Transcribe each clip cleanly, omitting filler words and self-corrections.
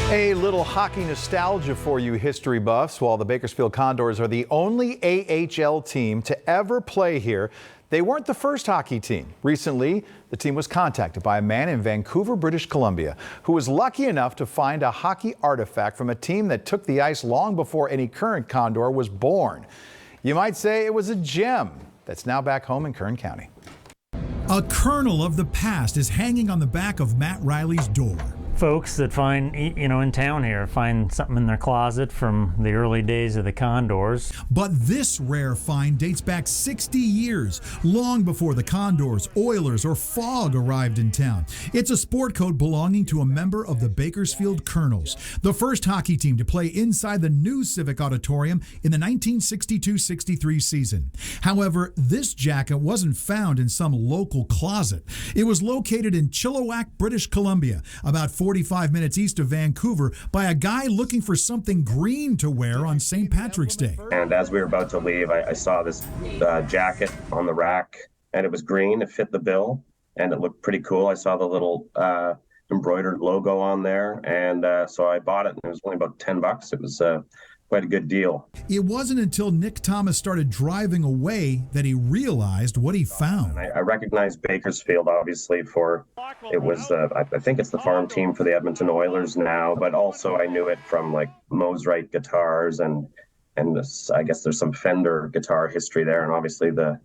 A little hockey nostalgia for you history buffs. While the Bakersfield Condors are the only AHL team to ever play here, they weren't the first hockey team. Recently, the team was contacted by a man in Vancouver, British Columbia, who was lucky enough to find a hockey artifact from a team that took the ice long before any current Condor was born. You might say it was a gem that's now back home in Kern County. A kernel of the past is hanging on the back of Matt Riley's door. Folks that find, in town here, find something in their closet from the early days of the Condors. But this rare find dates back 60 years, long before the Condors, Oilers, or Fog arrived in town. It's a sport coat belonging to a member of the Bakersfield Kernals, the first hockey team to play inside the new Civic Auditorium in the 1962-63 season. However, this jacket wasn't found in some local closet. It was located in Chilliwack, British Columbia, about 45 minutes east of Vancouver, by a guy looking for something green to wear on St. Patrick's Day. And as we were about to leave, I saw this jacket on the rack, and it was green. It fit the bill, and it looked pretty cool. I saw the little embroidered logo on there, and so I bought it, and it was only about $10. It was quite a good deal. It wasn't until Nick Thomas started driving away that he realized what he found. I recognized Bakersfield, obviously, for it was, I think it's the farm team for the Edmonton Oilers now, but also I knew it from like Mosrite guitars, and this, I guess there's some Fender guitar history there, and obviously the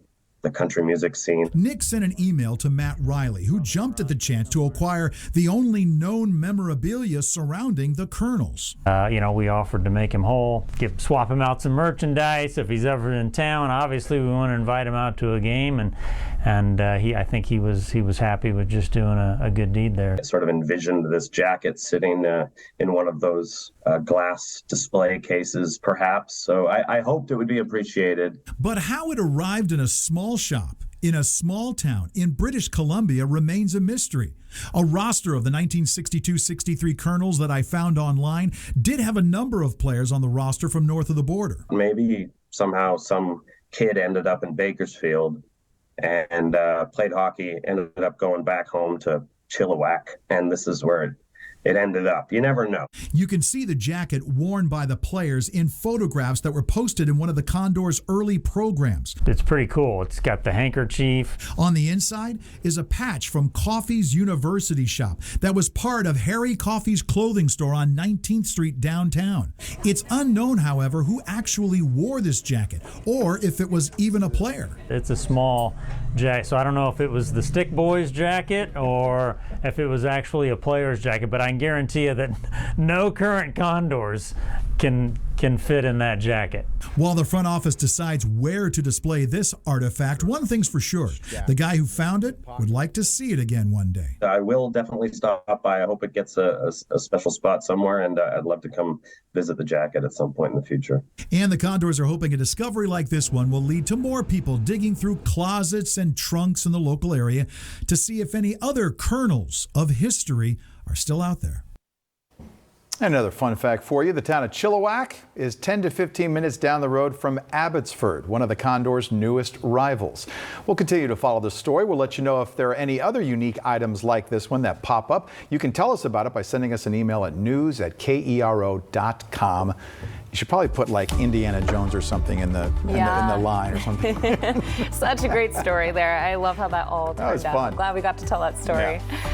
country music scene. Nick sent an email to Matt Riley, who jumped at the chance to acquire the only known memorabilia surrounding the Kernals. We offered to make him whole, swap him out some merchandise if he's ever in town. Obviously, we want to invite him out to a game, and I think he was happy with just doing a good deed there. I sort of envisioned this jacket sitting in one of those glass display cases, perhaps. So I hoped it would be appreciated. But how it arrived in a small shop in a small town in British Columbia remains a mystery. A roster of the 1962-63 Kernals that I found online did have a number of players on the roster from north of the border. Maybe somehow some kid ended up in Bakersfield and played hockey, ended up going back home to Chilliwack, and this is where it ended up. You never know. You can see the jacket worn by the players in photographs that were posted in one of the Condors' early programs. It's pretty cool. It's got the handkerchief. On the inside is a patch from Coffey's University Shop that was part of Harry Coffey's clothing store on 19th Street downtown. It's unknown, however, who actually wore this jacket or if it was even a player. It's a small jacket, so I don't know if it was the Stick Boys jacket or if it was actually a player's jacket, but I can guarantee you that no current Condors can fit in that jacket. While the front office decides where to display this artifact, one thing's for sure, the guy who found it would like to see it again one day. I will definitely stop by. I hope it gets a special spot somewhere, and I'd love to come visit the jacket at some point in the future. And the Condors are hoping a discovery like this one will lead to more people digging through closets and trunks in the local area to see if any other kernels of history are still out there. Another fun fact for you, the town of Chilliwack is 10 to 15 minutes down the road from Abbotsford, one of the Condors' newest rivals. We'll continue to follow this story. We'll let you know if there are any other unique items like this one that pop up. You can tell us about it by sending us an email at news@kero.com. You should probably put like Indiana Jones or something in the line or something. Such a great story there. I love how that all turned out. That was fun. I'm glad we got to tell that story. Yeah.